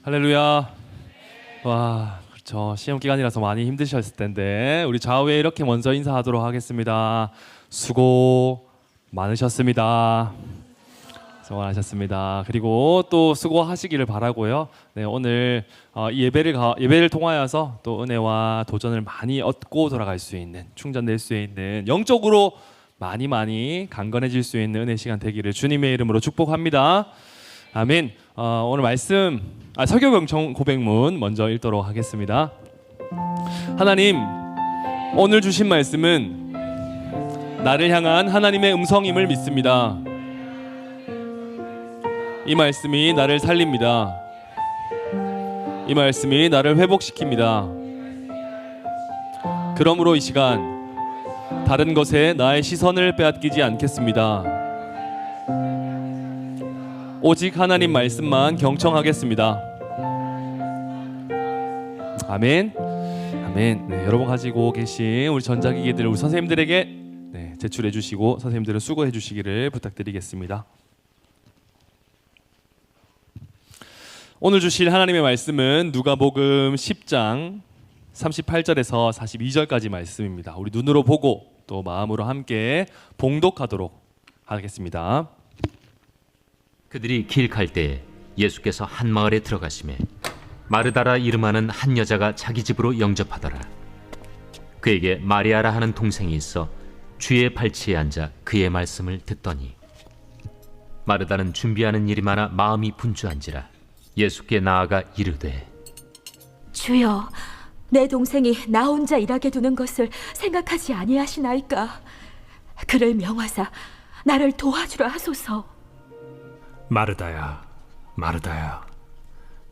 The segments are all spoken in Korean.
할렐루야. 와, 그렇죠. 시험 기간이라서 많이 힘드셨을 텐데 우리 좌우에 이렇게 먼저 인사하도록 하겠습니다. 수고 많으셨습니다. 수고 많으셨습니다. 그리고 또 수고하시기를 바라고요. 네, 오늘 이 예배를 통하여서 또 은혜와 도전을 많이 얻고 돌아갈 수 있는, 충전될 수 있는, 영적으로 많이 강건해질 수 있는 은혜 시간 되기를 주님의 이름으로 축복합니다. 아멘. 오늘 말씀 설교경청 고백문 먼저 읽도록 하겠습니다. 하나님, 오늘 주신 말씀은 나를 향한 하나님의 음성임을 믿습니다. 이 말씀이 나를 살립니다. 이 말씀이 나를 회복시킵니다. 그러므로 이 시간 다른 것에 나의 시선을 빼앗기지 않겠습니다. 오직 하나님 말씀만 경청하겠습니다. 아멘. 아멘. 네, 여러분 가지고 계신 우리 전자기기들을 우리 선생님들에게 제출해 주시고 선생님들은 수고해 주시기를 부탁드리겠습니다. 오늘 주실 하나님의 말씀은 누가복음 10장 38절에서 42절까지 말씀입니다. 우리 눈으로 보고 또 마음으로 함께 봉독하도록 하겠습니다. 그들이 길 갈 때에 예수께서 한 마을에 들어가시매 마르다라 이름하는 한 여자가 자기 집으로 영접하더라. 그에게 마리아라 하는 동생이 있어 주의 발치에 앉아 그의 말씀을 듣더니 마르다는 준비하는 일이 많아 마음이 분주한지라 예수께 나아가 이르되 주여, 내 동생이 나 혼자 일하게 두는 것을 생각하지 아니하시나이까. 그를 명하사 나를 도와주라 하소서. 마르다야, 마르다야,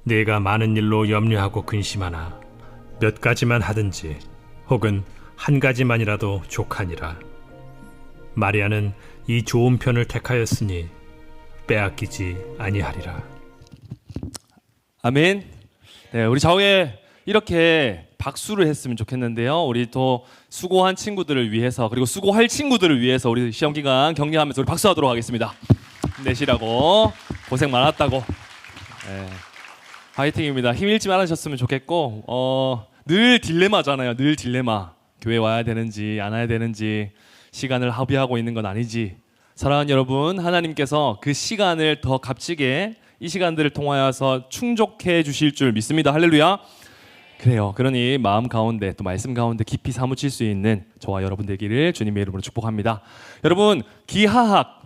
네가 많은 일로 염려하고 근심하나 몇 가지만 하든지 혹은 한 가지만이라도 족하니라. 마리아는 이 좋은 편을 택하였으니 빼앗기지 아니하리라. 아멘. 네, 우리 좌우에 이렇게 박수를 했으면 좋겠는데요. 우리 또 수고한 친구들을 위해서, 그리고 수고할 친구들을 위해서 우리 시험 기간 격려하면서 우리 박수하도록 하겠습니다. 내시라고 고생 많았다고. 네, 화이팅입니다. 힘 잃지 않으셨으면 좋겠고, 늘 딜레마잖아요. 늘 딜레마. 교회 와야 되는지 안 와야 되는지, 시간을 합의하고 있는 건 아니지. 사랑하는 여러분, 하나님께서 그 시간을 더 값지게 이 시간들을 통하여서 충족해 주실 줄 믿습니다. 할렐루야. 그래요. 그러니 마음 가운데 또 말씀 가운데 깊이 사무칠 수 있는 저와 여러분 되기를 주님의 이름으로 축복합니다. 여러분, 기하학,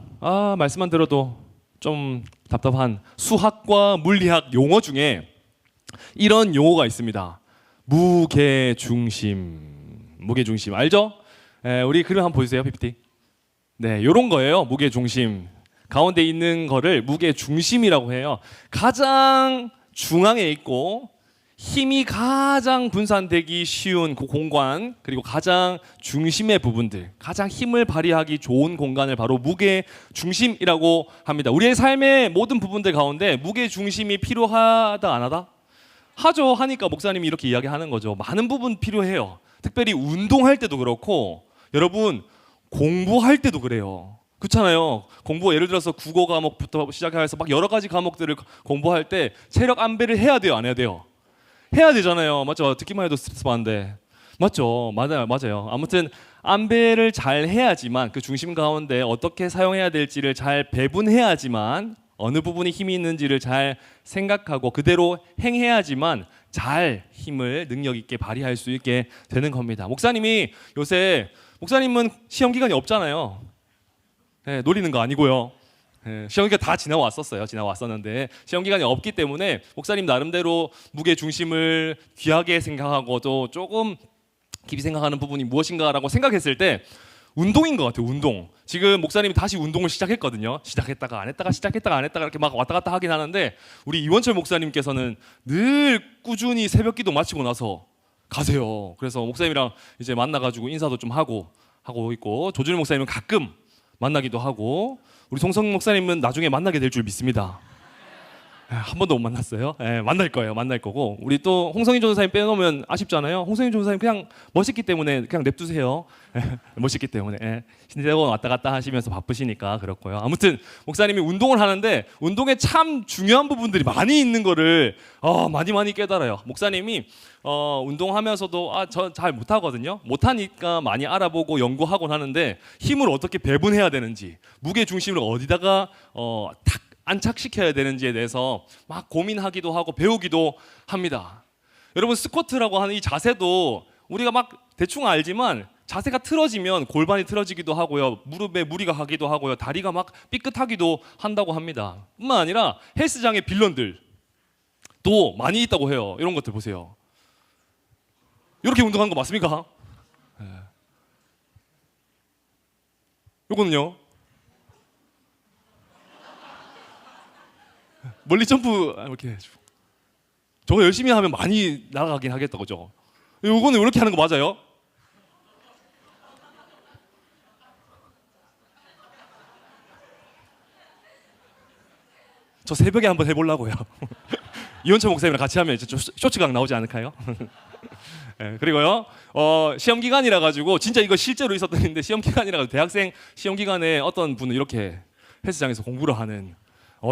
말씀만 들어도 좀 답답한 수학과 물리학 용어 중에 이런 용어가 있습니다. 무게중심. 무게중심 알죠? 우리 그림 한번 보여주세요. PPT. 네, 이런 거예요. 무게중심. 가운데 있는 거를 무게중심이라고 해요. 가장 중앙에 있고 힘이 가장 분산되기 쉬운 그 공간, 그리고 가장 중심의 부분들, 가장 힘을 발휘하기 좋은 공간을 바로 무게중심이라고 합니다. 우리의 삶의 모든 부분들 가운데 무게중심이 필요하다 안 하다? 하죠. 하니까 목사님이 이렇게 이야기하는 거죠. 많은 부분 필요해요. 특별히 운동할 때도 그렇고, 여러분 공부할 때도 그래요. 그렇잖아요. 공부 예를 들어서 국어 과목부터 시작해서 막 여러 가지 과목들을 공부할 때 체력 안배를 해야 돼요, 안 해야 돼요? 해야 되잖아요. 맞죠? 듣기만 해도 스트레스 받는데. 맞죠? 맞아요. 아무튼 안배를 잘 해야지만, 그 중심 가운데 어떻게 사용해야 될지를 잘 배분해야지만, 어느 부분이 힘이 있는지를 잘 생각하고 그대로 행해야지만 잘 힘을 능력 있게 발휘할 수 있게 되는 겁니다. 목사님은 시험 기간이 없잖아요. 네, 노리는 거 아니고요. 네, 시험 기간 다 지나왔었는데 시험 기간이 없기 때문에 목사님 나름대로 무게 중심을 귀하게 생각하고 또 조금 깊이 생각하는 부분이 무엇인가라고 생각했을 때 운동인 것 같아요. 운동. 지금 목사님이 다시 운동을 시작했거든요. 시작했다가 안 했다가 이렇게 막 왔다 갔다 하긴 하는데, 우리 이원철 목사님께서는 늘 꾸준히 새벽기도 마치고 나서 가세요. 그래서 목사님이랑 이제 만나가지고 인사도 좀 하고 있고, 조준일 목사님은 가끔 만나기도 하고, 우리 송성 목사님은 나중에 만나게 될 줄 믿습니다. 한 번도 못 만났어요. 만날 거예요. 만날 거고. 우리 또 홍성인 전도사님 빼놓으면 아쉽잖아요. 홍성인 전도사님 그냥 멋있기 때문에 그냥 냅두세요. 멋있기 때문에 신대원 왔다 갔다 하시면서 바쁘시니까 그렇고요. 아무튼 목사님이 운동을 하는데 운동에 참 중요한 부분들이 많이 있는 거를 많이 깨달아요. 목사님이 운동하면서도 저 잘 못하거든요. 못하니까 많이 알아보고 연구하곤 하는데 힘을 어떻게 배분해야 되는지, 무게 중심을 어디다가 탁 안착시켜야 되는지에 대해서 막 고민하기도 하고 배우기도 합니다. 여러분, 스쿼트라고 하는 이 자세도 우리가 막 대충 알지만 자세가 틀어지면 골반이 틀어지기도 하고요, 무릎에 무리가 가기도 하고요, 다리가 막 삐끗하기도 한다고 합니다. 뿐만 아니라 헬스장의 빌런들 또 많이 있다고 해요. 이런 것들 보세요. 이렇게 운동하는 거 맞습니까? 요거는요, 멀리 점프 이렇게 해주고. 저거 열심히 하면 많이 날아가긴 하겠다, 그죠? 요거는 이렇게 하는 거 맞아요? 저 새벽에 한번 해보려고요. 이원철 목사님이랑 같이 하면 이제 쇼츠각 나오지 않을까요? 그리고요, 시험 기간이라 가지고 진짜 이거 실제로 있었던 일인데, 시험 기간이라 가지고 대학생 시험 기간에 어떤 분은 이렇게 헬스장에서 공부를 하는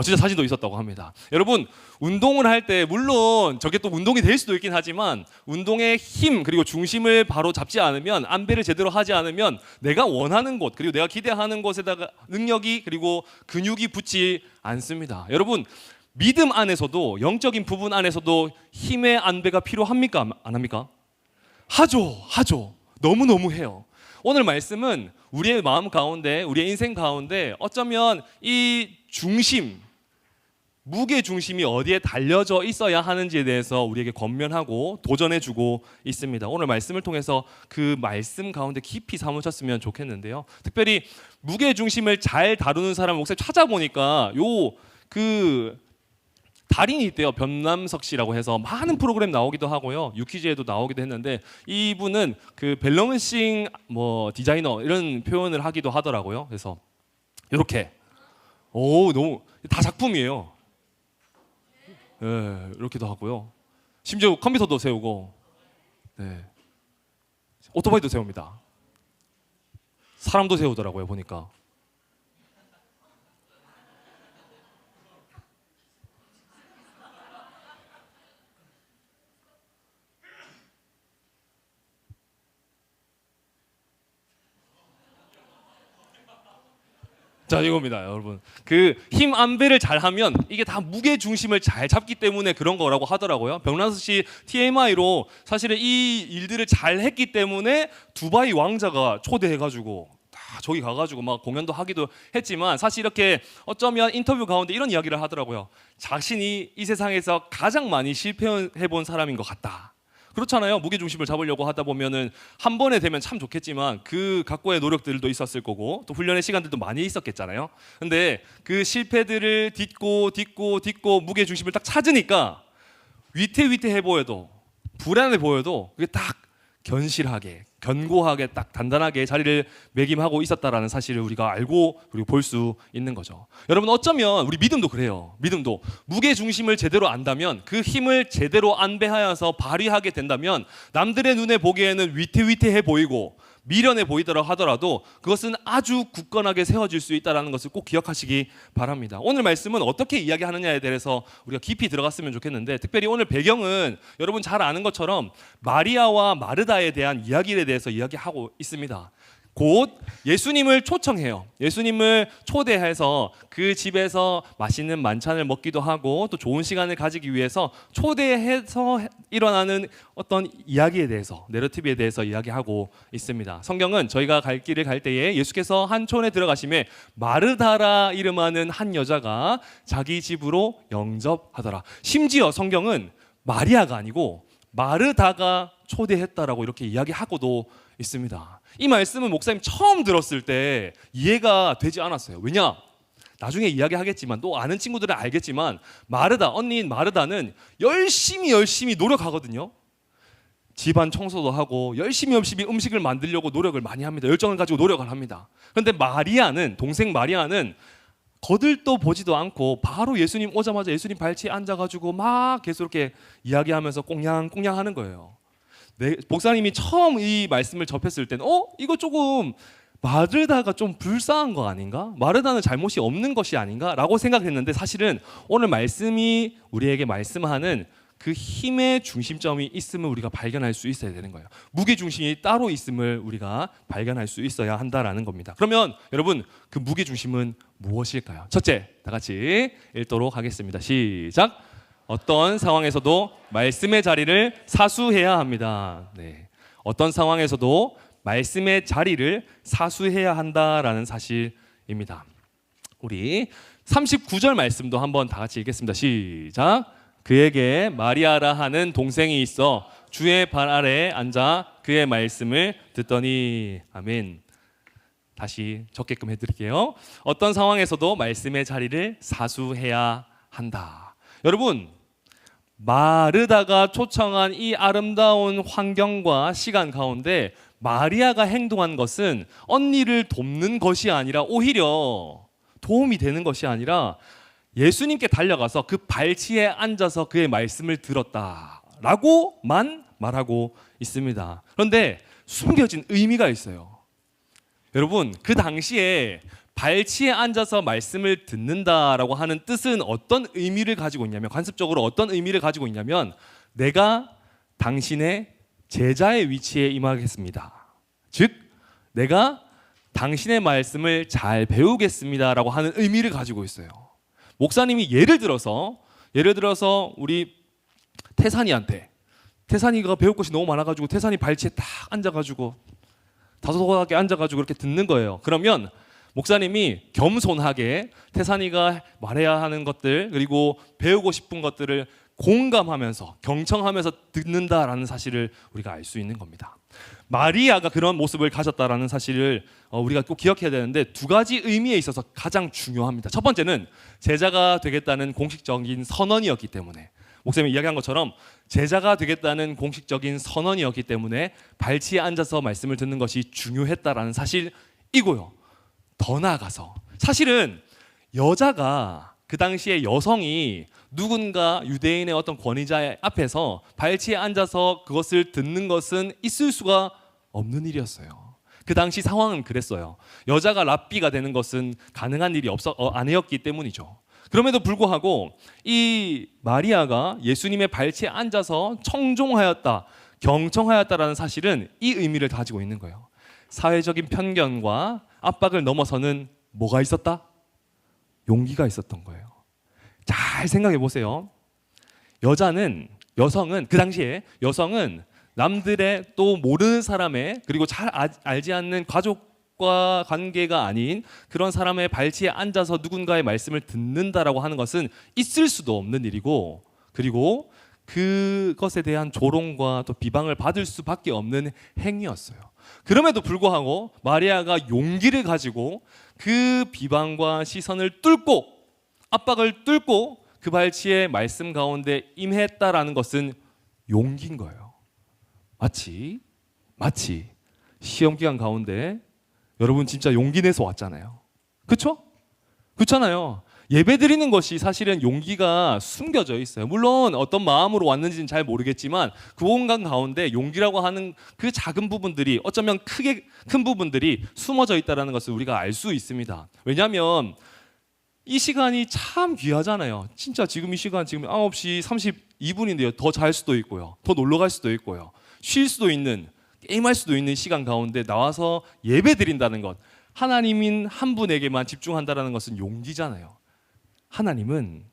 진짜 사진도 있었다고 합니다. 여러분, 운동을 할 때 물론 저게 또 운동이 될 수도 있긴 하지만 운동의 힘 그리고 중심을 바로 잡지 않으면, 안배를 제대로 하지 않으면 내가 원하는 곳 그리고 내가 기대하는 곳에다가 능력이 그리고 근육이 붙지 않습니다. 여러분, 믿음 안에서도, 영적인 부분 안에서도 힘의 안배가 필요합니까? 안 합니까? 하죠. 너무너무 해요. 오늘 말씀은 우리의 마음 가운데, 우리의 인생 가운데 어쩌면 이 중심, 무게 중심이 어디에 달려져 있어야 하는지에 대해서 우리에게 권면하고 도전해주고 있습니다. 오늘 말씀을 통해서 그 말씀 가운데 깊이 사무쳤으면 좋겠는데요. 특별히 무게 중심을 잘 다루는 사람 목사님 찾아보니까 달인이 있대요. 변남석 씨라고 해서 많은 프로그램 나오기도 하고요, 유퀴즈에도 나오기도 했는데, 이분은 그 밸런싱 디자이너 이런 표현을 하기도 하더라고요. 그래서 이렇게 너무 다 작품이에요. 이렇게도 하고요. 심지어 컴퓨터도 세우고, 오토바이도 세웁니다. 사람도 세우더라고요, 보니까. 자, 이겁니다, 여러분. 그 힘 안배를 잘하면 이게 다 무게 중심을 잘 잡기 때문에 그런 거라고 하더라고요. 병란수 씨 TMI로 사실은 이 일들을 잘 했기 때문에 두바이 왕자가 초대해가지고 다 저기 가가지고 막 공연도 하기도 했지만, 사실 이렇게 어쩌면 인터뷰 가운데 이런 이야기를 하더라고요. 자신이 이 세상에서 가장 많이 실패해본 사람인 것 같다. 그렇잖아요. 무게 중심을 잡으려고 하다 보면은 한 번에 되면 참 좋겠지만 그 각고의 노력들도 있었을 거고 또 훈련의 시간들도 많이 있었겠잖아요. 근데 그 실패들을 딛고 무게 중심을 딱 찾으니까 위태위태해 보여도, 불안해 보여도 그게 딱 견실하게, 견고하게, 딱 단단하게 자리를 매김하고 있었다라는 사실을 우리가 알고 그리고 볼 수 있는 거죠. 여러분, 어쩌면 우리 믿음도 그래요. 믿음도 무게 중심을 제대로 안다면, 그 힘을 제대로 안배하여서 발휘하게 된다면 남들의 눈에 보기에는 위태위태해 보이고 미련해 보이더라 하더라도 그것은 아주 굳건하게 세워질 수 있다는 것을 꼭 기억하시기 바랍니다. 오늘 말씀은 어떻게 이야기하느냐에 대해서 우리가 깊이 들어갔으면 좋겠는데, 특별히 오늘 배경은 여러분 잘 아는 것처럼 마리아와 마르다에 대한 이야기에 대해서 이야기하고 있습니다. 곧 예수님을 초청해요. 예수님을 초대해서 그 집에서 맛있는 만찬을 먹기도 하고 또 좋은 시간을 가지기 위해서 초대해서 일어나는 어떤 이야기에 대해서, 내러티브에 대해서 이야기하고 있습니다. 성경은 저희가 갈 길을 갈 때에 예수께서 한 촌에 들어가심에 마르다라 이름하는 한 여자가 자기 집으로 영접하더라. 심지어 성경은 마리아가 아니고 마르다가 초대했다라고 이렇게 이야기하고도 있습니다. 이 말씀은 목사님 처음 들었을 때 이해가 되지 않았어요. 왜냐? 나중에 이야기하겠지만 또 아는 친구들은 알겠지만 언니인 마르다는 열심히 노력하거든요. 집안 청소도 하고 열심히 음식을 만들려고 노력을 많이 합니다. 열정을 가지고 노력을 합니다. 그런데 동생 마리아는 거들떠 보지도 않고 바로 예수님 오자마자 예수님 발치에 앉아가지고 막 계속 이렇게 이야기하면서 꽁냥꽁냥 하는 거예요. 목사님이 처음 이 말씀을 접했을 때는 이거 조금 마르다가 좀 불쌍한 거 아닌가? 마르다는 잘못이 없는 것이 아닌가? 라고 생각했는데 사실은 오늘 말씀이 우리에게 말씀하는 그 힘의 중심점이 있음을 우리가 발견할 수 있어야 되는 거예요. 무게 중심이 따로 있음을 우리가 발견할 수 있어야 한다라는 겁니다. 그러면 여러분 그 무게 중심은 무엇일까요? 첫째, 다 같이 읽도록 하겠습니다. 시작. 어떤 상황에서도 말씀의 자리를 사수해야 합니다. 네. 어떤 상황에서도 말씀의 자리를 사수해야 한다라는 사실입니다. 우리 39절 말씀도 한번 다 같이 읽겠습니다. 시작. 그에게 마리아라 하는 동생이 있어 주의 발 아래 앉아 그의 말씀을 듣더니. 아멘. 다시 적게끔 해드릴게요. 어떤 상황에서도 말씀의 자리를 사수해야 한다. 여러분, 마르다가 초청한 이 아름다운 환경과 시간 가운데 마리아가 행동한 것은 언니를 돕는 것이 아니라 오히려 도움이 되는 것이 아니라 예수님께 달려가서 그 발치에 앉아서 그의 말씀을 들었다라고만 말하고 있습니다. 그런데 숨겨진 의미가 있어요. 여러분, 그 당시에 발치에 앉아서 말씀을 듣는다라고 하는 뜻은 어떤 의미를 가지고 있냐면, 관습적으로 어떤 의미를 가지고 있냐면, 내가 당신의 제자의 위치에 임하겠습니다. 즉, 내가 당신의 말씀을 잘 배우겠습니다라고 하는 의미를 가지고 있어요. 목사님이 예를 들어서 우리 태산이가 배울 것이 너무 많아가지고 태산이 발치에 딱 앉아가지고 다소곳하게 앉아가지고 이렇게 듣는 거예요. 그러면 목사님이 겸손하게 태산이가 말해야 하는 것들 그리고 배우고 싶은 것들을 공감하면서 경청하면서 듣는다라는 사실을 우리가 알 수 있는 겁니다. 마리아가 그런 모습을 가졌다라는 사실을 우리가 꼭 기억해야 되는데, 두 가지 의미에 있어서 가장 중요합니다. 첫 번째는 제자가 되겠다는 공식적인 선언이었기 때문에, 목사님이 이야기한 것처럼 제자가 되겠다는 공식적인 선언이었기 때문에 발치에 앉아서 말씀을 듣는 것이 중요했다라는 사실이고요. 더 나아가서 사실은 여자가, 그 당시에 여성이 누군가 유대인의 어떤 권위자 앞에서 발치에 앉아서 그것을 듣는 것은 있을 수가 없는 일이었어요. 그 당시 상황은 그랬어요. 여자가 랍비가 되는 것은 가능한 일이 아니었기 때문이죠. 그럼에도 불구하고 이 마리아가 예수님의 발치에 앉아서 청종하였다, 경청하였다라는 사실은 이 의미를 가지고 있는 거예요. 사회적인 편견과 압박을 넘어서는 뭐가 있었다? 용기가 있었던 거예요. 잘 생각해 보세요. 여성은 그 당시에 여성은 남들의 또 모르는 사람의, 그리고 잘 알지 않는 가족과 관계가 아닌 그런 사람의 발치에 앉아서 누군가의 말씀을 듣는다라고 하는 것은 있을 수도 없는 일이고, 그리고 그것에 대한 조롱과 또 비방을 받을 수밖에 없는 행위였어요. 그럼에도 불구하고 마리아가 용기를 가지고 그 비방과 시선을 뚫고, 압박을 뚫고 그 발치의 말씀 가운데 임했다라는 것은 용기인 거예요. 마치 시험 기간 가운데 여러분 진짜 용기 내서 왔잖아요. 그렇잖아요. 예배 드리는 것이 사실은 용기가 숨겨져 있어요. 물론 어떤 마음으로 왔는지는 잘 모르겠지만 그 공간 가운데 용기라고 하는 그 작은 부분들이, 어쩌면 큰 부분들이 숨어져 있다는 것을 우리가 알 수 있습니다. 왜냐하면 이 시간이 참 귀하잖아요. 진짜 지금 이 시간, 지금 9시 32분인데요. 더 잘 수도 있고요. 더 놀러 갈 수도 있고요. 쉴 수도 있는, 게임할 수도 있는 시간 가운데 나와서 예배 드린다는 것, 하나님인 한 분에게만 집중한다는 것은 용기잖아요. 하나님은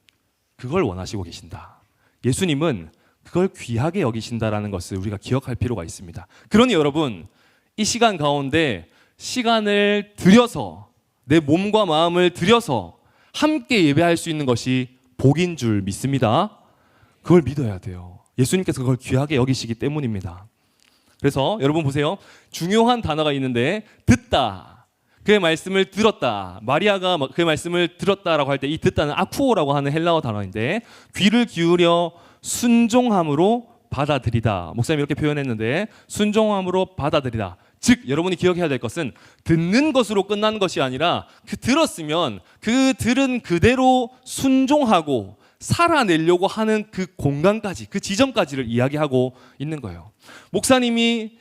그걸 원하시고 계신다. 예수님은 그걸 귀하게 여기신다라는 것을 우리가 기억할 필요가 있습니다. 그러니 여러분, 이 시간 가운데 시간을 들여서, 내 몸과 마음을 들여서 함께 예배할 수 있는 것이 복인 줄 믿습니다. 그걸 믿어야 돼요. 예수님께서 그걸 귀하게 여기시기 때문입니다. 그래서 여러분 보세요. 중요한 단어가 있는데, 듣다, 그의 말씀을 들었다. 마리아가 그의 말씀을 들었다라고 할 때 이 듣다는 아쿠오라고 하는 헬라어 단어인데, 귀를 기울여 순종함으로 받아들이다. 목사님이 이렇게 표현했는데, 순종함으로 받아들이다. 즉 여러분이 기억해야 될 것은 듣는 것으로 끝난 것이 아니라 그 들었으면 그 들은 그대로 순종하고 살아내려고 하는 그 공간까지, 그 지점까지를 이야기하고 있는 거예요. 목사님이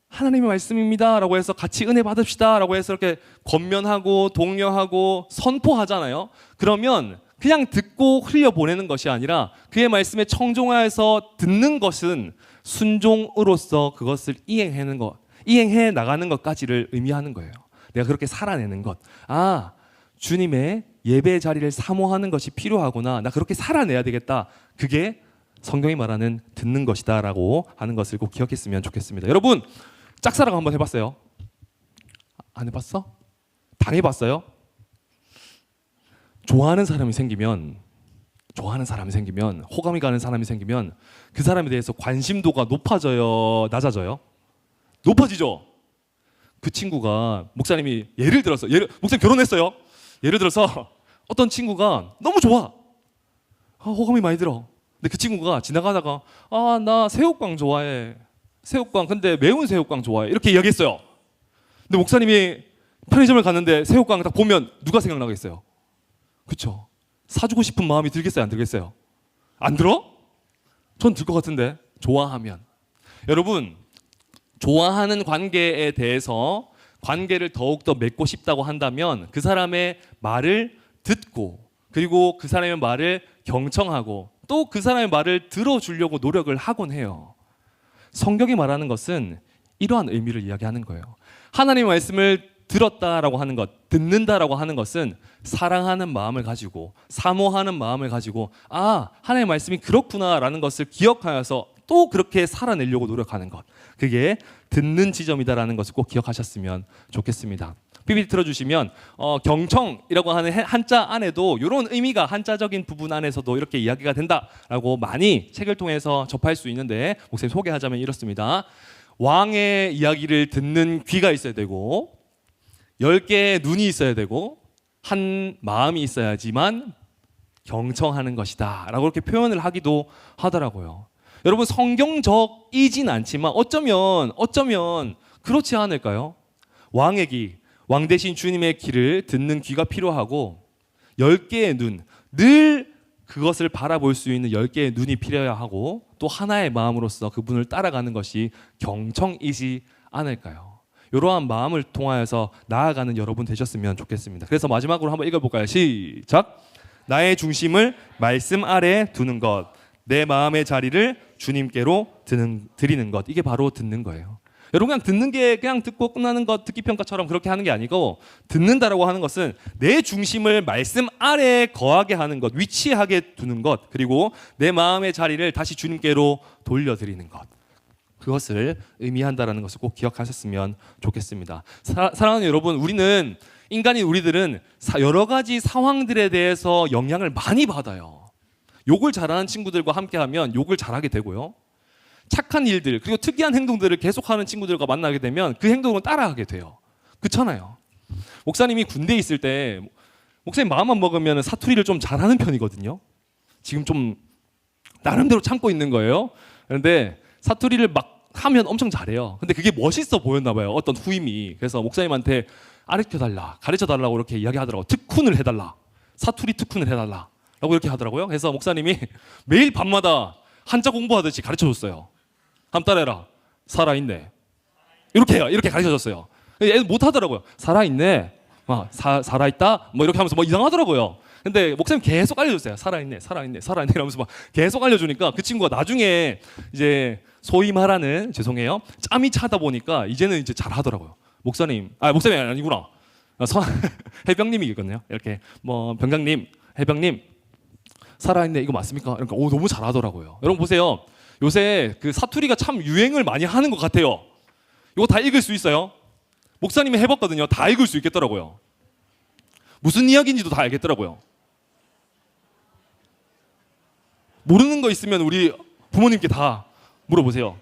하나님의 말씀입니다 라고 해서 같이 은혜 받읍시다 라고 해서 이렇게 권면하고 독려하고 선포하잖아요. 그러면 그냥 듣고 흘려보내는 것이 아니라 그의 말씀에 청종하여서 듣는 것은 순종으로서 그것을 이행해 나가는 것까지를 의미하는 거예요. 내가 그렇게 살아내는 것. 아, 주님의 예배의 자리를 사모하는 것이 필요하구나. 나 그렇게 살아내야 되겠다. 그게 성경이 말하는 듣는 것이다 라고 하는 것을 꼭 기억했으면 좋겠습니다. 여러분, 짝사랑 한번 해봤어요? 안 해봤어? 당해봤어요? 좋아하는 사람이 생기면, 호감이 가는 사람이 생기면 그 사람에 대해서 관심도가 높아져요, 낮아져요? 높아지죠? 그 친구가, 목사님이 목사님 결혼했어요. 예를 들어서 어떤 친구가 너무 좋아. 호감이 많이 들어. 근데 그 친구가 지나가다가 나 새우깡 좋아해. 새우깡, 근데 매운 새우깡 좋아해. 이렇게 이야기했어요. 근데 목사님이 편의점을 갔는데 새우깡 딱 보면 누가 생각나겠어요? 그쵸? 사주고 싶은 마음이 들겠어요, 안 들겠어요? 안 들어? 전 들 것 같은데. 좋아하면. 여러분, 좋아하는 관계에 대해서 관계를 더욱더 맺고 싶다고 한다면 그 사람의 말을 듣고, 그리고 그 사람의 말을 경청하고, 또 그 사람의 말을 들어주려고 노력을 하곤 해요. 성경이 말하는 것은 이러한 의미를 이야기하는 거예요. 하나님의 말씀을 들었다라고 하는 것, 듣는다라고 하는 것은 사랑하는 마음을 가지고, 사모하는 마음을 가지고, 하나님의 말씀이 그렇구나라는 것을 기억하여서 또 그렇게 살아내려고 노력하는 것, 그게 듣는 지점이다라는 것을 꼭 기억하셨으면 좋겠습니다. PPT 틀어주시면 경청이라고 하는 한자 안에도 이런 의미가 한자적인 부분 안에서도 이렇게 이야기가 된다라고 많이 책을 통해서 접할 수 있는데, 목사님 소개하자면 이렇습니다. 왕의 이야기를 듣는 귀가 있어야 되고, 10개의 눈이 있어야 되고, 한 마음이 있어야지만 경청하는 것이다 라고 이렇게 표현을 하기도 하더라고요. 여러분, 성경적이진 않지만 어쩌면 그렇지 않을까요? 왕의 귀, 왕 대신 주님의 귀를 듣는 귀가 필요하고, 10개의 눈, 늘 그것을 바라볼 수 있는 10개의 눈이 필요해야 하고, 또 하나의 마음으로서 그분을 따라가는 것이 경청이지 않을까요? 이러한 마음을 통하여서 나아가는 여러분 되셨으면 좋겠습니다. 그래서 마지막으로 한번 읽어볼까요? 시작! 나의 중심을 말씀 아래 두는 것, 내 마음의 자리를 주님께로 드리는 것, 이게 바로 듣는 거예요. 여러분, 그냥 듣는 게 그냥 듣고 끝나는 것, 듣기 평가처럼 그렇게 하는 게 아니고, 듣는다라고 하는 것은 내 중심을 말씀 아래에 거하게 하는 것, 위치하게 두는 것, 그리고 내 마음의 자리를 다시 주님께로 돌려드리는 것, 그것을 의미한다라는 것을 꼭 기억하셨으면 좋겠습니다. 사랑하는 여러분, 인간인 우리들은 여러 가지 상황들에 대해서 영향을 많이 받아요. 욕을 잘하는 친구들과 함께하면 욕을 잘하게 되고요. 착한 일들, 그리고 특이한 행동들을 계속하는 친구들과 만나게 되면 그 행동을 따라하게 돼요. 그렇잖아요. 목사님이 군대에 있을 때 목사님 마음만 먹으면 사투리를 좀 잘하는 편이거든요. 지금 좀 나름대로 참고 있는 거예요. 그런데 사투리를 막 하면 엄청 잘해요. 근데 그게 멋있어 보였나 봐요, 어떤 후임이. 그래서 목사님한테 가르쳐달라고 이렇게 이야기하더라고요. 특훈을 해달라, 사투리 특훈을 해달라 라고 이렇게 하더라고요. 그래서 목사님이 매일 밤마다 한자 공부하듯이 가르쳐줬어요. 한번 따라해라. 살아있네. 이렇게 해요. 이렇게 가르쳐줬어요. 애들 못하더라고요. 살아있네, 살아있다, 뭐 이렇게 하면서 뭐 이상하더라고요. 근데 목사님 계속 알려줬어요. 살아있네 이러면서 막 계속 알려주니까 그 친구가 나중에 이제 소위 말하는, 죄송해요, 짬이 차다 보니까 이제는 이제 잘 하더라고요. 목사님이 아니구나. 해병님이겠네요. 이렇게 뭐 병장님, 해병님, 살아있네 이거 맞습니까? 그러니까 너무 잘하더라고요. 여러분 보세요. 요새 그 사투리가 참 유행을 많이 하는 것 같아요. 이거 다 읽을 수 있어요? 목사님이 해봤거든요. 다 읽을 수 있겠더라고요. 무슨 이야기인지도 다 알겠더라고요. 모르는 거 있으면 우리 부모님께 다 물어보세요.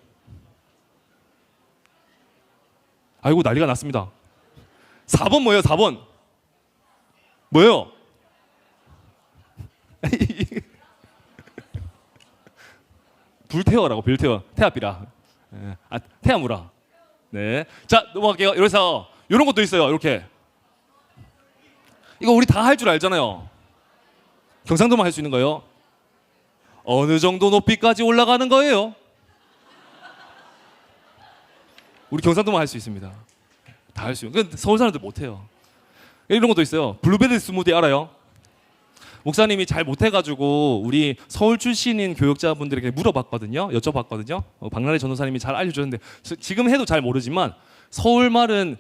아이고, 난리가 났습니다. 4번 뭐예요? 4번 뭐예요? 불태워라고. 불태워. 태아비라. 태아무라. 네. 자, 넘어갈게요. 여기서 이런 것도 있어요. 이렇게. 이거 우리 다 할 줄 알잖아요. 경상도만 할 수 있는 거예요. 어느 정도 높이까지 올라가는 거예요? 우리 경상도만 할 수 있습니다. 다 할 수 있어요. 근데 서울 사람들 못 해요. 이런 것도 있어요. 블루베리 스무디 알아요? 목사님이 잘 못해가지고 우리 서울 출신인 교육자분들에게 물어봤거든요. 여쭤봤거든요. 박나래 전도사님이 잘 알려줬는데 지금 해도 잘 모르지만 서울 말은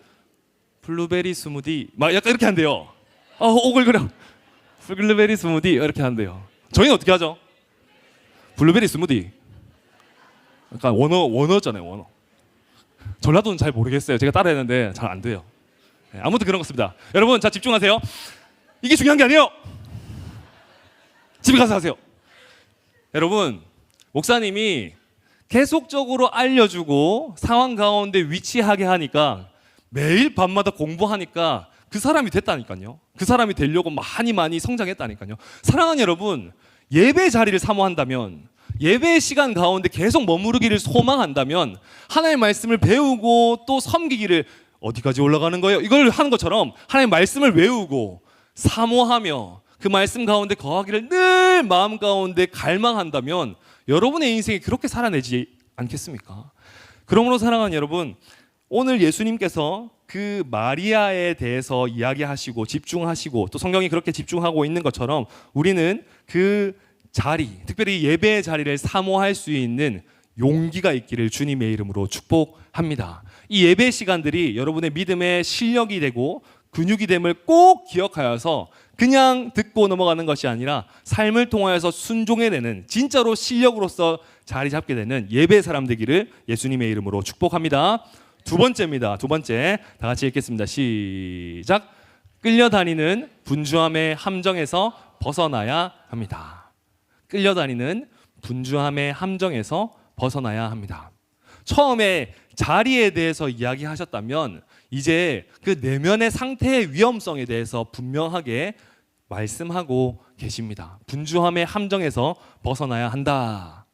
블루베리 스무디 막 약간 이렇게 한대요. 오글거려. 블루베리 스무디 이렇게 한대요. 저희는 어떻게 하죠? 블루베리 스무디. 약간 원어잖아요. 원어. 전라도는 잘 모르겠어요. 제가 따라했는데 잘 안 돼요. 네, 아무튼 그런 것입니다. 여러분, 자 집중하세요. 이게 중요한 게 아니에요. 집에 가서 하세요. 여러분, 목사님이 계속적으로 알려주고 상황 가운데 위치하게 하니까 매일 밤마다 공부하니까 그 사람이 됐다니까요. 그 사람이 되려고 많이 성장했다니까요. 사랑하는 여러분, 예배 자리를 사모한다면, 예배 시간 가운데 계속 머무르기를 소망한다면, 하나님의 말씀을 배우고 또 섬기기를 어디까지 올라가는 거예요? 이걸 하는 것처럼 하나님의 말씀을 외우고 사모하며 그 말씀 가운데 거하기를 늘 마음 가운데 갈망한다면 여러분의 인생이 그렇게 살아내지 않겠습니까? 그러므로 사랑하는 여러분, 오늘 예수님께서 그 마리아에 대해서 이야기하시고 집중하시고 또 성경이 그렇게 집중하고 있는 것처럼 우리는 그 자리, 특별히 예배의 자리를 사모할 수 있는 용기가 있기를 주님의 이름으로 축복합니다. 이 예배 시간들이 여러분의 믿음의 실력이 되고 근육이 됨을 꼭 기억하여서 그냥 듣고 넘어가는 것이 아니라 삶을 통하여서 순종해내는 진짜로 실력으로서 자리 잡게 되는 예배 사람 되기를 예수님의 이름으로 축복합니다. 두 번째입니다. 두 번째 다 같이 읽겠습니다. 시작. 끌려다니는 분주함의 함정에서 벗어나야 합니다. 끌려다니는 분주함의 함정에서 벗어나야 합니다. 처음에 자리에 대해서 이야기하셨다면 이제 그 내면의 상태의 위험성에 대해서 분명하게 말씀하고 계십니다. 분주함의 함정에서 벗어나야 한다.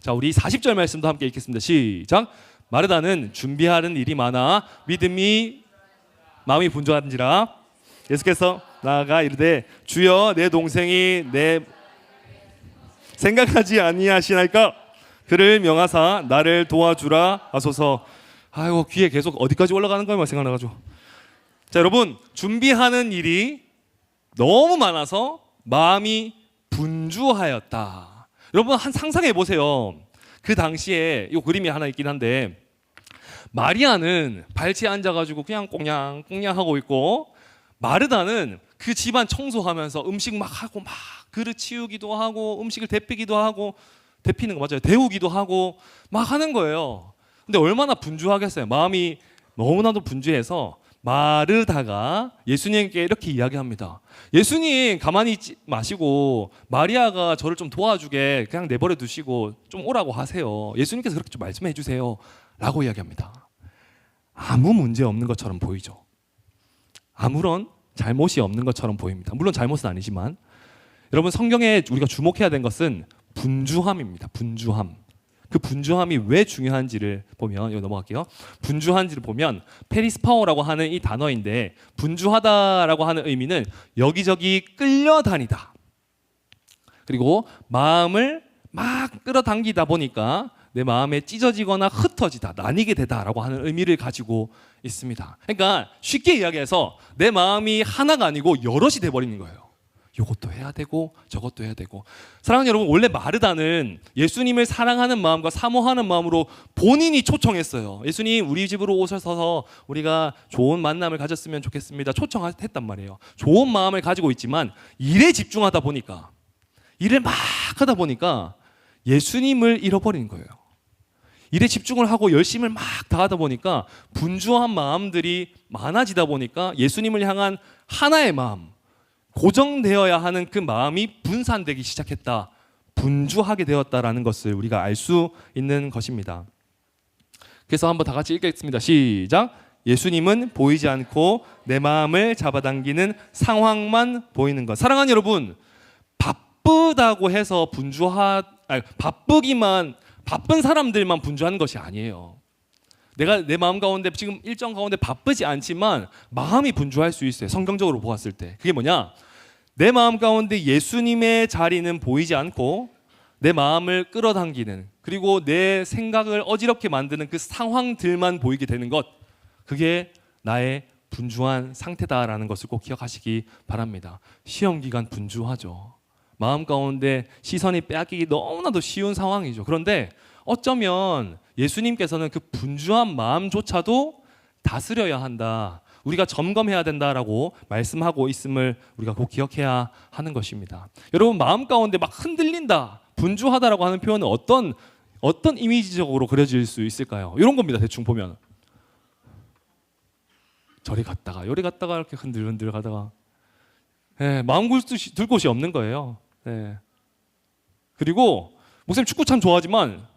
자, 우리 40절 말씀도 함께 읽겠습니다. 시작. 마르다는 준비하는 일이 많아 믿음이 마음이 분주한지라 예수께서 나아가 이르되 주여 내 동생이 내 생각하지 아니하시나이까 그를 명하사 나를 도와주라 하소서. 아이고 귀에 계속 어디까지 올라가는 거예요? 생각나가지고. 자, 여러분, 준비하는 일이 너무 많아서 마음이 분주하였다. 여러분 한 상상해 보세요. 그 당시에 이 그림이 하나 있긴 한데 마리아는 발치에 앉아가지고 그냥 꽁냥꽁냥 하고 있고 마르다는 그 집안 청소하면서 음식 막 하고 막 그릇 치우기도 하고 음식을 데피기도 하고 데피는 거 맞아요. 데우기도 하고 막 하는 거예요. 근데 얼마나 분주하겠어요. 마음이 너무나도 분주해서 마르다가 예수님께 이렇게 이야기합니다. 예수님 가만히 있지 마시고 마리아가 저를 좀 도와주게 그냥 내버려 두시고 좀 오라고 하세요. 예수님께서 그렇게 좀 말씀해 주세요 라고 이야기합니다. 아무 문제 없는 것처럼 보이죠. 아무런 잘못이 없는 것처럼 보입니다. 물론 잘못은 아니지만 여러분 성경에 우리가 주목해야 된 것은 분주함입니다. 분주함. 그 분주함이 왜 중요한지를 보면 여기 넘어갈게요. 분주한지를 보면 페리스파오라고 하는 이 단어인데 분주하다라고 하는 의미는 여기저기 끌려다니다. 그리고 마음을 막 끌어당기다 보니까 내 마음에 찢어지거나 흩어지다, 나뉘게 되다라고 하는 의미를 가지고 있습니다. 그러니까 쉽게 이야기해서 내 마음이 하나가 아니고 여럿이 돼버리는 거예요. 이것도 해야 되고 저것도 해야 되고. 사랑하는 여러분, 원래 마르다는 예수님을 사랑하는 마음과 사모하는 마음으로 본인이 초청했어요. 예수님 우리 집으로 오셔서 우리가 좋은 만남을 가졌으면 좋겠습니다. 초청했단 말이에요. 좋은 마음을 가지고 있지만 일에 집중하다 보니까 일을 막 하다 보니까 예수님을 잃어버린 거예요. 일에 집중을 하고 열심을 막 다하다 보니까 분주한 마음들이 많아지다 보니까 예수님을 향한 하나의 마음, 고정되어야 하는 그 마음이 분산되기 시작했다. 분주하게 되었다라는 것을 우리가 알 수 있는 것입니다. 그래서 한번 다 같이 읽겠습니다. 시작. 예수님은 보이지 않고 내 마음을 잡아당기는 상황만 보이는 것. 사랑하는 여러분, 바쁘다고 해서 바쁜 사람들만 분주한 것이 아니에요. 내가 내 마음 가운데 지금 일정 가운데 바쁘지 않지만 마음이 분주할 수 있어요. 성경적으로 보았을 때. 그게 뭐냐? 내 마음 가운데 예수님의 자리는 보이지 않고 내 마음을 끌어당기는, 그리고 내 생각을 어지럽게 만드는 그 상황들만 보이게 되는 것, 그게 나의 분주한 상태다라는 것을 꼭 기억하시기 바랍니다. 시험 기간 분주하죠. 마음 가운데 시선이 빼앗기기 너무나도 쉬운 상황이죠. 그런데 어쩌면 예수님께서는 그 분주한 마음조차도 다스려야 한다, 우리가 점검해야 된다라고 말씀하고 있음을 우리가 꼭 기억해야 하는 것입니다. 여러분, 마음 가운데 막 흔들린다, 분주하다라고 하는 표현은 어떤 이미지적으로 그려질 수 있을까요? 이런 겁니다. 대충 보면 저리 갔다가 요리 갔다가 이렇게 흔들흔들 가다가, 마음 둘 곳이 없는 거예요. 그리고 목사님 축구 참 좋아하지만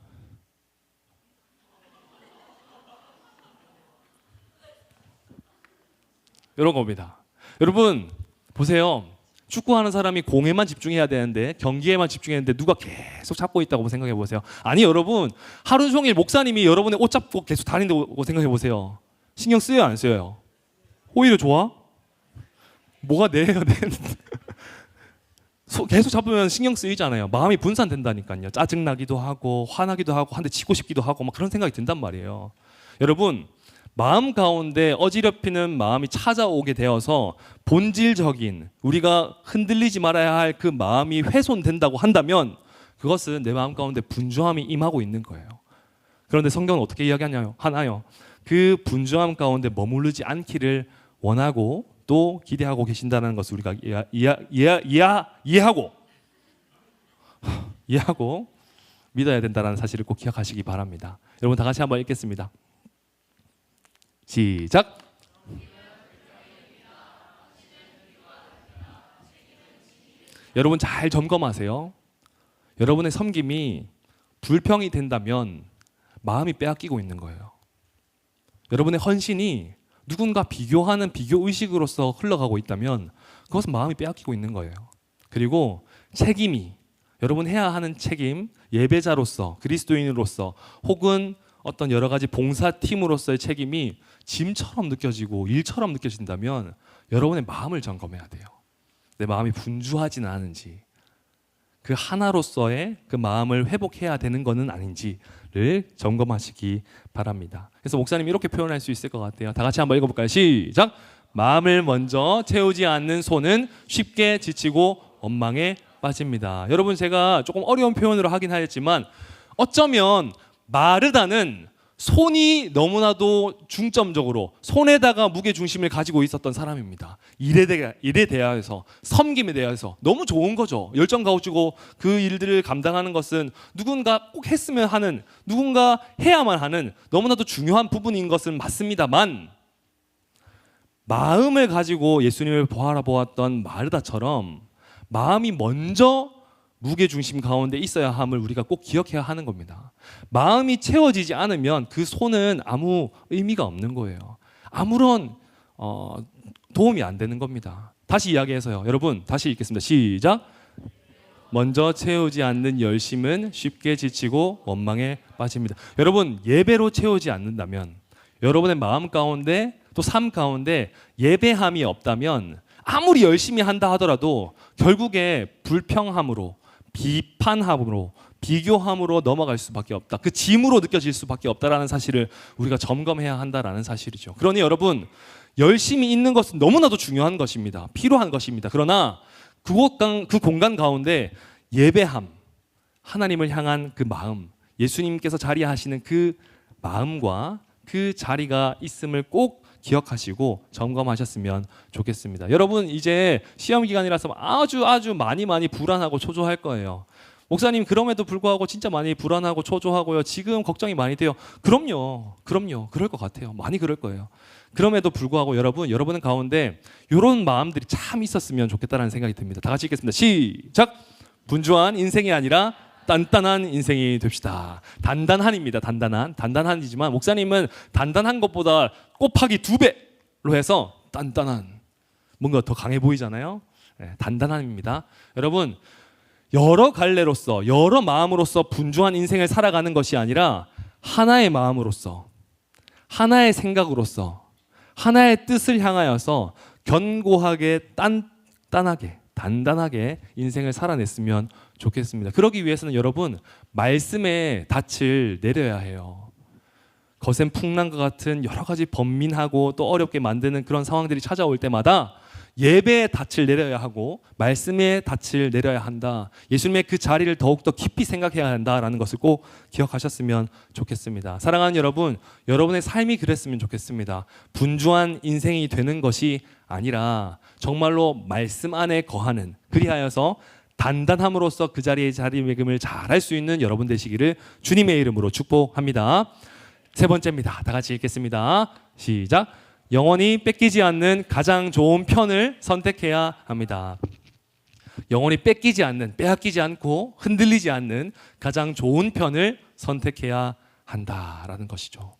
이런 겁니다. 여러분 보세요. 축구하는 사람이 공에만 집중해야 되는데, 경기에만 집중했는데 누가 계속 잡고 있다고 생각해 보세요. 아니 여러분, 하루 종일 목사님이 여러분의 옷 잡고 계속 다닌다고 생각해 보세요. 신경 쓰여요, 안 쓰여요? 오히려 좋아? 뭐가 계속 잡으면 신경 쓰이잖아요. 마음이 분산된다니까요. 짜증나기도 하고 화나기도 하고 한 대 치고 싶기도 하고 막 그런 생각이 든단 말이에요. 여러분, 마음 가운데 어지럽히는 마음이 찾아오게 되어서 본질적인, 우리가 흔들리지 말아야 할 그 마음이 훼손된다고 한다면 그것은 내 마음 가운데 분주함이 임하고 있는 거예요. 그런데 성경은 어떻게 이야기하나요? 그 분주함 가운데 머무르지 않기를 원하고 또 기대하고 계신다는 것을 우리가 이해하고 믿어야 된다는 사실을 꼭 기억하시기 바랍니다. 여러분 다 같이 한번 읽겠습니다. 시작. 여러분 잘 점검하세요. 여러분의 섬김이 불평이 된다면 마음이 빼앗기고 있는 거예요. 여러분의 헌신이 누군가 비교하는 비교의식으로서 흘러가고 있다면 그것은 마음이 빼앗기고 있는 거예요. 그리고 책임이, 여러분 해야 하는 책임, 예배자로서, 그리스도인으로서, 혹은 어떤 여러 가지 봉사팀으로서의 책임이 짐처럼 느껴지고 일처럼 느껴진다면 여러분의 마음을 점검해야 돼요. 내 마음이 분주하지는 않은지, 그 하나로서의 그 마음을 회복해야 되는 것은 아닌지를 점검하시기 바랍니다. 그래서 목사님이 이렇게 표현할 수 있을 것 같아요. 다 같이 한번 읽어볼까요? 시작. 마음을 먼저 채우지 않는 손은 쉽게 지치고 원망에 빠집니다. 여러분, 제가 조금 어려운 표현으로 하긴 하였지만 어쩌면 마르다는 손이 너무나도 중점적으로 손에다가 무게중심을 가지고 있었던 사람입니다. 일에 대하여서, 섬김에 대해서 너무 좋은 거죠. 열정 가지고 그 일들을 감당하는 것은 누군가 꼭 했으면 하는, 누군가 해야만 하는 너무나도 중요한 부분인 것은 맞습니다만, 마음을 가지고 예수님을 바라보았던 마르다처럼 마음이 먼저 무게중심 가운데 있어야 함을 우리가 꼭 기억해야 하는 겁니다. 마음이 채워지지 않으면 그 손은 아무 의미가 없는 거예요. 아무런 도움이 안 되는 겁니다. 다시 이야기해서요. 여러분 다시 읽겠습니다. 시작. 먼저 채우지 않는 열심은 쉽게 지치고 원망에 빠집니다. 여러분, 예배로 채우지 않는다면, 여러분의 마음 가운데 또 삶 가운데 예배함이 없다면 아무리 열심히 한다 하더라도 결국에 불평함으로, 비판함으로, 비교함으로 넘어갈 수밖에 없다. 그 짐으로 느껴질 수밖에 없다라는 사실을 우리가 점검해야 한다라는 사실이죠. 그러니 여러분, 열심히 있는 것은 너무나도 중요한 것입니다. 필요한 것입니다. 그러나 그 공간 가운데 예배함, 하나님을 향한 그 마음, 예수님께서 자리하시는 그 마음과 그 자리가 있음을 꼭 기억하시고 점검하셨으면 좋겠습니다. 여러분, 이제 시험 기간이라서 아주 많이 불안하고 초조할 거예요. 목사님, 그럼에도 불구하고 진짜 많이 불안하고 초조하고요. 지금 걱정이 많이 돼요. 그럼요. 그럴 것 같아요. 많이 그럴 거예요. 그럼에도 불구하고 여러분 가운데 이런 마음들이 참 있었으면 좋겠다는 생각이 듭니다. 다 같이 읽겠습니다. 시작. 분주한 인생이 아니라 단단한 인생이 됩시다. 단단한입니다. 단단한이지만 목사님은 단단한 것보다 곱하기 2배로 해서 단단한, 뭔가 더 강해 보이잖아요. 단단함입니다. 여러분, 여러 갈래로서, 여러 마음으로서 분주한 인생을 살아가는 것이 아니라 하나의 마음으로서, 하나의 생각으로서 하나의 뜻을 향하여서 견고하게 단단하게 인생을 살아냈으면 좋겠습니다. 그러기 위해서는 여러분 말씀의 닻을 내려야 해요. 거센 풍랑과 같은 여러 가지 번민하고 또 어렵게 만드는 그런 상황들이 찾아올 때마다 예배의 닻을 내려야 하고 말씀의 닻을 내려야 한다. 예수님의 그 자리를 더욱더 깊이 생각해야 한다라는 것을 꼭 기억하셨으면 좋겠습니다. 사랑하는 여러분, 여러분의 삶이 그랬으면 좋겠습니다. 분주한 인생이 되는 것이 아니라 정말로 말씀 안에 거하는, 그리하여서 단단함으로써 그 자리에 자리매김을 잘할 수 있는 여러분 되시기를 주님의 이름으로 축복합니다. 세 번째입니다. 다 같이 읽겠습니다. 시작. 영원히 뺏기지 않는 가장 좋은 편을 선택해야 합니다. 영원히 뺏기지 않는, 빼앗기지 않고 흔들리지 않는 가장 좋은 편을 선택해야 한다라는 것이죠.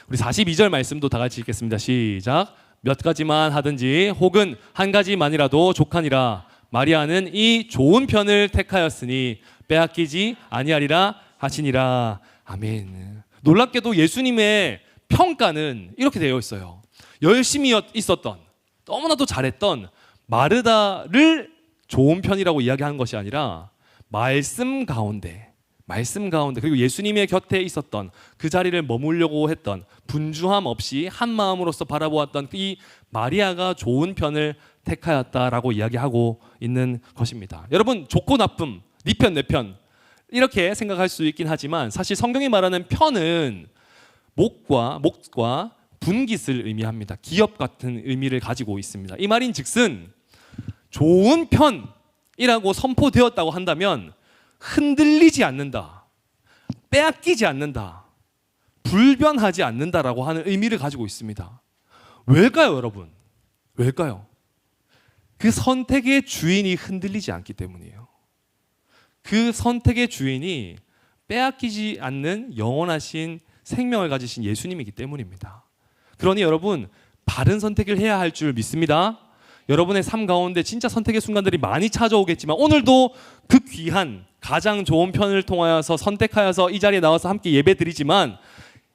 우리 42절 말씀도 다 같이 읽겠습니다. 시작. 몇 가지만 하든지 혹은 한 가지만이라도 족하니라. 마리아는 이 좋은 편을 택하였으니 빼앗기지 아니하리라 하시니라. 아멘. 놀랍게도 예수님의 평가는 이렇게 되어 있어요. 열심히 있었던, 너무나도 잘했던 마르다를 좋은 편이라고 이야기하는 것이 아니라 말씀 가운데 그리고 예수님의 곁에 있었던, 그 자리를 머물려고 했던, 분주함 없이 한 마음으로서 바라보았던 이 마리아가 좋은 편을 택하였다라고 이야기하고 있는 것입니다. 여러분, 좋고 나쁨, 네 편, 내 편 이렇게 생각할 수 있긴 하지만 사실 성경이 말하는 편은 목과 분깃을 의미합니다. 기업 같은 의미를 가지고 있습니다. 이 말인즉슨 좋은 편이라고 선포되었다고 한다면 흔들리지 않는다, 빼앗기지 않는다, 불변하지 않는다라고 하는 의미를 가지고 있습니다. 왜일까요, 여러분? 왜일까요? 그 선택의 주인이 흔들리지 않기 때문이에요. 그 선택의 주인이 빼앗기지 않는 영원하신 생명을 가지신 예수님이기 때문입니다. 그러니 여러분, 바른 선택을 해야 할 줄 믿습니다. 여러분의 삶 가운데 진짜 선택의 순간들이 많이 찾아오겠지만 오늘도 그 귀한 가장 좋은 편을 통하여서 선택하여서 이 자리에 나와서 함께 예배드리지만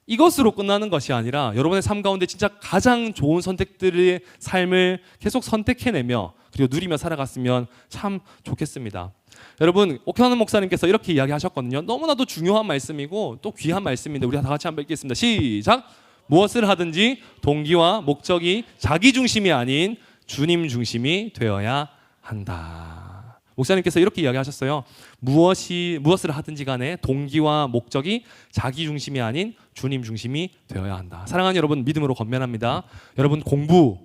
이것으로 끝나는 것이 아니라 여러분의 삶 가운데 진짜 가장 좋은 선택들의 삶을 계속 선택해내며 그리고 누리며 살아갔으면 참 좋겠습니다. 여러분, 옥현원 목사님께서 이렇게 이야기하셨거든요. 너무나도 중요한 말씀이고 또 귀한 말씀인데 우리 다 같이 한번 읽겠습니다. 시작. 무엇을 하든지 동기와 목적이 자기 중심이 아닌 주님 중심이 되어야 한다. 목사님께서 이렇게 이야기하셨어요. 무엇을 하든지 간에 동기와 목적이 자기 중심이 아닌 주님 중심이 되어야 한다. 사랑하는 여러분, 믿음으로 건면합니다. 여러분, 공부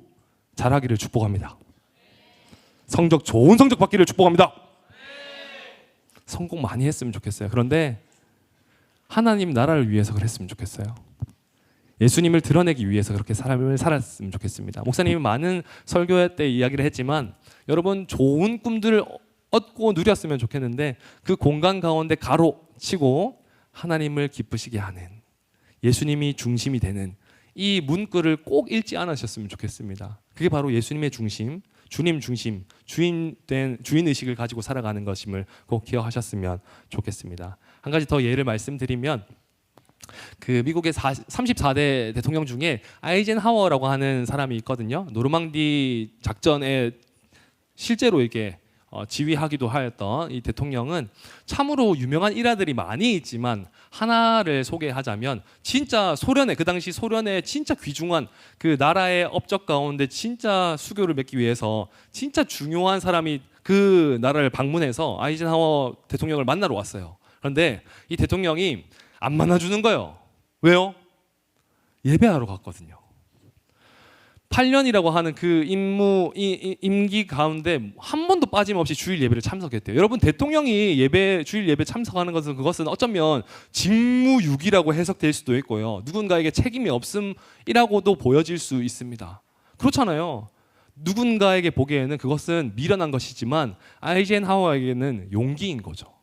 잘하기를 축복합니다. 좋은 성적 받기를 축복합니다. 성공 많이 했으면 좋겠어요. 그런데 하나님 나라를 위해서 그랬으면 좋겠어요. 예수님을 드러내기 위해서 그렇게 삶을 살았으면 좋겠습니다. 목사님이 많은 설교 때 이야기를 했지만 여러분, 좋은 꿈들을 얻고 누렸으면 좋겠는데 그 공간 가운데 가로치고 하나님을 기쁘시게 하는, 예수님이 중심이 되는 이 문구를 꼭 읽지 않으셨으면 좋겠습니다. 그게 바로 예수님의 중심, 주님 중심, 주인 의식을 가지고 살아가는 것임을 꼭 기억하셨으면 좋겠습니다. 한 가지 더 예를 말씀드리면 그 미국의 34대 대통령 중에 아이젠하워라고 하는 사람이 있거든요. 노르망디 작전에 실제로 이렇게 지휘하기도 하였던 이 대통령은 참으로 유명한 일화들이 많이 있지만 하나를 소개하자면 진짜 그 당시 소련의 진짜 귀중한 그 나라의 업적 가운데 진짜 수교를 맺기 위해서 진짜 중요한 사람이 그 나라를 방문해서 아이젠하워 대통령을 만나러 왔어요. 그런데 이 대통령이 안 만나주는 거예요. 왜요? 예배하러 갔거든요. 8년이라고 하는 그 임기 가운데 한 번도 빠짐없이 주일 예배를 참석했대요. 여러분, 대통령이 주일 예배 참석하는 그것은 어쩌면 직무유기라고 해석될 수도 있고요. 누군가에게 책임이 없음이라고도 보여질 수 있습니다. 그렇잖아요. 누군가에게 보기에는 그것은 미련한 것이지만 아이젠하워에게는 용기인 거죠.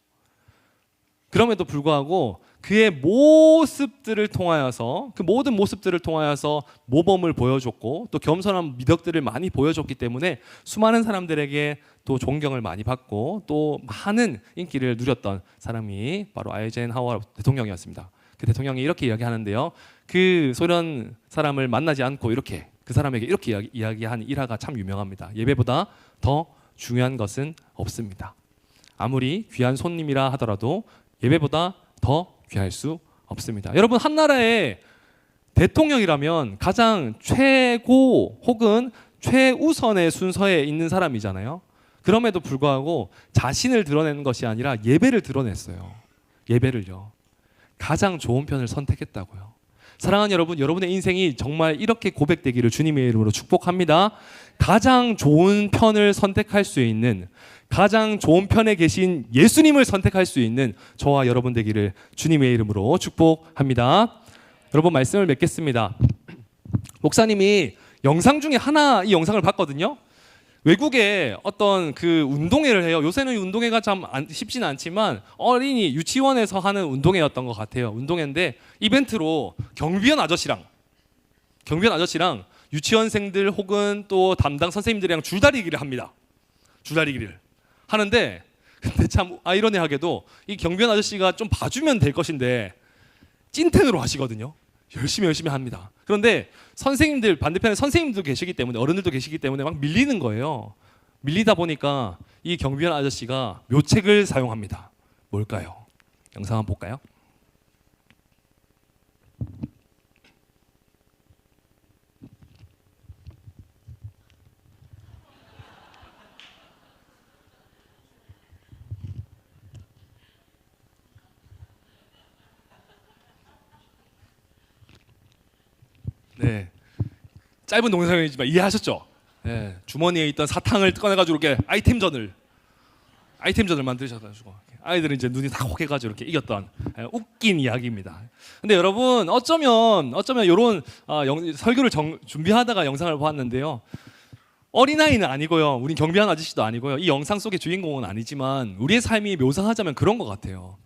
그럼에도 불구하고 그의 모습들을 통하여서, 그 모든 모습들을 통하여서 모범을 보여줬고 또 겸손한 미덕들을 많이 보여줬기 때문에 수많은 사람들에게 또 존경을 많이 받고 또 많은 인기를 누렸던 사람이 바로 아이젠하워 대통령이었습니다. 그 대통령이 이렇게 이야기하는데요. 그 소련 사람을 만나지 않고 이렇게 그 사람에게 이렇게 이야기한 일화가 참 유명합니다. 예배보다 더 중요한 것은 없습니다. 아무리 귀한 손님이라 하더라도 예배보다 더 귀할 수 없습니다. 여러분, 한 나라의 대통령이라면 가장 최고 혹은 최우선의 순서에 있는 사람이잖아요. 그럼에도 불구하고 자신을 드러내는 것이 아니라 예배를 드러냈어요. 예배를요. 가장 좋은 편을 선택했다고요. 사랑하는 여러분, 여러분의 인생이 정말 이렇게 고백되기를 주님의 이름으로 축복합니다. 가장 좋은 편을 선택할 수 있는, 가장 좋은 편에 계신 예수님을 선택할 수 있는 저와 여러분 되기를 주님의 이름으로 축복합니다. 여러분, 말씀을 맺겠습니다. 목사님이 영상 중에 하나 이 영상을 봤거든요. 외국에 어떤 그 운동회를 해요. 요새는 운동회가 참 쉽지는 않지만 어린이 유치원에서 하는 운동회였던 것 같아요. 운동회인데 이벤트로 경비원 아저씨랑 유치원생들 혹은 또 담당 선생님들이랑 줄다리기를 합니다. 줄다리기를 하는데, 근데 참 아이러니하게도 이 경비원 아저씨가 좀 봐주면 될 것인데 찐텐으로 하시거든요. 열심히 합니다. 그런데 선생님들, 반대편에 선생님도 계시기 때문에, 어른들도 계시기 때문에 막 밀리는 거예요. 밀리다 보니까 이 경비원 아저씨가 묘책을 사용합니다. 뭘까요? 영상 한번 볼까요? 네, 짧은 동영상이지만 이해하셨죠? 네, 주머니에 있던 사탕을 꺼내가지고 이렇게 아이템전을 만드셔가지고 아이들은 이제 눈이 다 혹해가지고 이렇게 이겼던 웃긴 이야기입니다. 근데 여러분, 어쩌면 이런 설교를 준비하다가 영상을 보았는데요. 어린아이는 아니고요, 우린 경비원 아저씨도 아니고요, 이 영상 속의 주인공은 아니지만 우리의 삶이 묘사하자면 그런 것 같아요.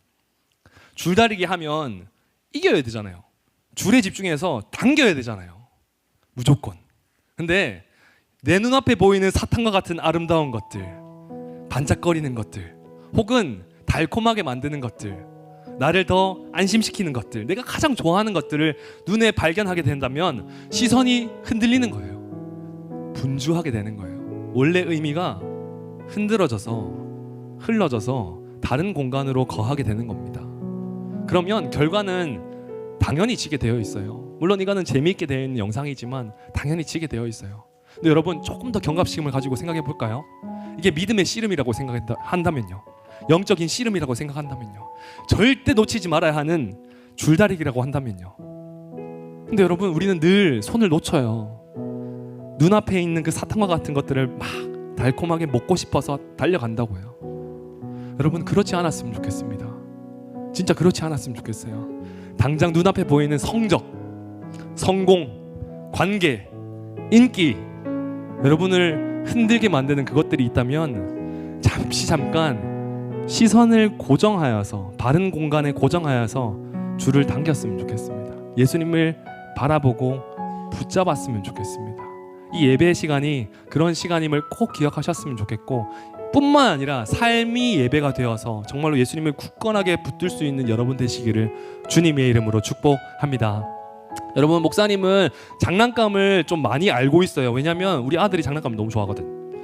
줄다리기 하면 이겨야 되잖아요. 줄에 집중해서 당겨야 되잖아요. 무조건. 근데 내 눈앞에 보이는 사탕과 같은 아름다운 것들, 반짝거리는 것들, 혹은 달콤하게 만드는 것들, 나를 더 안심시키는 것들, 내가 가장 좋아하는 것들을 눈에 발견하게 된다면 시선이 흔들리는 거예요. 분주하게 되는 거예요. 원래 의미가 흘러져서 다른 공간으로 거하게 되는 겁니다. 그러면 결과는 당연히 지게 되어 있어요. 물론 이거는 재미있게 되어 있는 영상이지만 당연히 지게 되어 있어요. 근데 여러분, 조금 더 경각심을 가지고 생각해 볼까요? 이게 믿음의 씨름이라고 생각한다면요, 영적인 씨름이라고 생각한다면요, 절대 놓치지 말아야 하는 줄다리기라고 한다면요. 근데 여러분, 우리는 늘 손을 놓쳐요. 눈앞에 있는 그 사탕과 같은 것들을 막 달콤하게 먹고 싶어서 달려간다고요. 여러분, 그렇지 않았으면 좋겠습니다. 진짜 그렇지 않았으면 좋겠어요. 당장 눈앞에 보이는 성적, 성공, 관계, 인기, 여러분을 흔들게 만드는 그것들이 있다면 잠깐 시선을 고정하여서, 바른 공간에 고정하여서 줄을 당겼으면 좋겠습니다. 예수님을 바라보고 붙잡았으면 좋겠습니다. 이 예배 시간이 그런 시간임을 꼭 기억하셨으면 좋겠고, 뿐만 아니라 삶이 예배가 되어서 정말로 예수님을 굳건하게 붙들 수 있는 여러분 되시기를 주님의 이름으로 축복합니다. 여러분, 목사님은 장난감을 좀 많이 알고 있어요. 왜냐하면 우리 아들이 장난감을 너무 좋아하거든.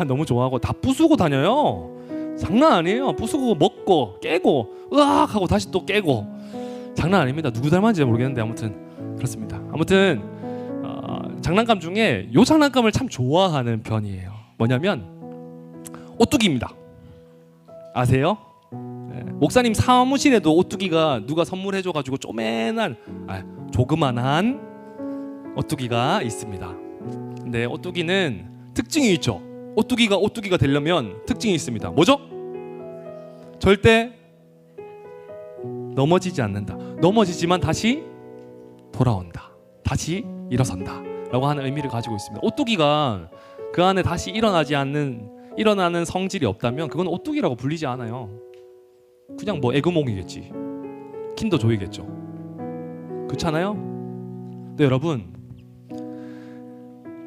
너무 좋아하고 다 부수고 다녀요. 장난 아니에요. 부수고 먹고 깨고 으악 하고 다시 또 깨고, 장난 아닙니다. 누구 닮았는지 모르겠는데 아무튼 그렇습니다. 아무튼 장난감 중에 요 장난감을 참 좋아하는 편이에요. 뭐냐면 오뚜기입니다. 아세요? 네. 목사님 사무실에도 오뚜기가 누가 선물해줘가지고 조그만한 오뚜기가 있습니다. 근데 오뚜기는 특징이 있죠. 오뚜기가 되려면 특징이 있습니다. 뭐죠? 절대 넘어지지 않는다. 넘어지지만 다시 돌아온다. 다시 일어선다 라고 하는 의미를 가지고 있습니다. 오뚜기가 그 안에 다시 일어나는 성질이 없다면 그건 오뚜기라고 불리지 않아요. 그냥 뭐 에그몽이겠지, 킨더조이겠죠. 그렇잖아요? 근데 여러분,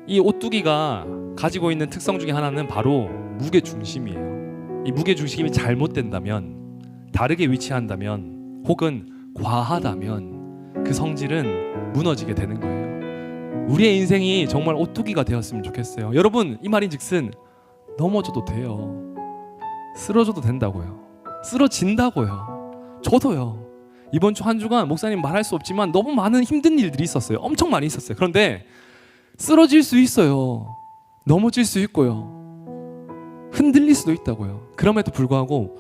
이 오뚜기가 가지고 있는 특성 중에 하나는 바로 무게중심이에요. 이 무게중심이 잘못된다면, 다르게 위치한다면, 혹은 과하다면 그 성질은 무너지게 되는 거예요. 우리의 인생이 정말 오뚜기가 되었으면 좋겠어요. 여러분, 이 말인즉슨 넘어져도 돼요. 쓰러져도 된다고요. 쓰러진다고요. 저도요. 이번 주 한 주간 목사님 말할 수 없지만 너무 많은 힘든 일들이 있었어요. 엄청 많이 있었어요. 그런데 쓰러질 수 있어요. 넘어질 수 있고요. 흔들릴 수도 있다고요. 그럼에도 불구하고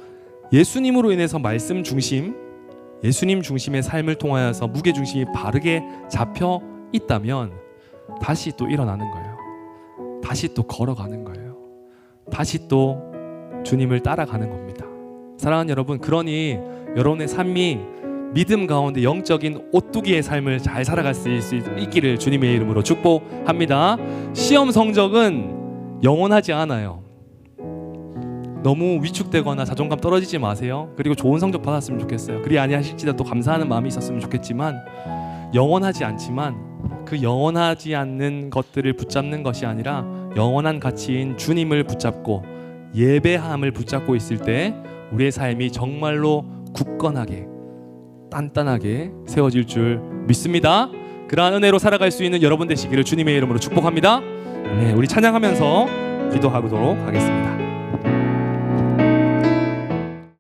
예수님으로 인해서 말씀 중심, 예수님 중심의 삶을 통하여서 무게 중심이 바르게 잡혀 있다면 다시 또 일어나는 거예요. 다시 또 걸어가는 거예요. 다시 또 주님을 따라가는 겁니다. 사랑하는 여러분, 그러니 여러분의 삶이 믿음 가운데 영적인 오뚜기의 삶을 잘 살아갈 수 있기를 주님의 이름으로 축복합니다. 시험 성적은 영원하지 않아요. 너무 위축되거나 자존감 떨어지지 마세요. 그리고 좋은 성적 받았으면 좋겠어요. 그리 아니하실지라도 감사하는 마음이 있었으면 좋겠지만 영원하지 않지만 그 영원하지 않는 것들을 붙잡는 것이 아니라 영원한 가치인 주님을 붙잡고 예배함을 붙잡고 있을 때 우리의 삶이 정말로 굳건하게 단단하게 세워질 줄 믿습니다. 그러한 은혜로 살아갈 수 있는 여러분 되시기를 주님의 이름으로 축복합니다. 네, 우리 찬양하면서 기도하도록 하겠습니다.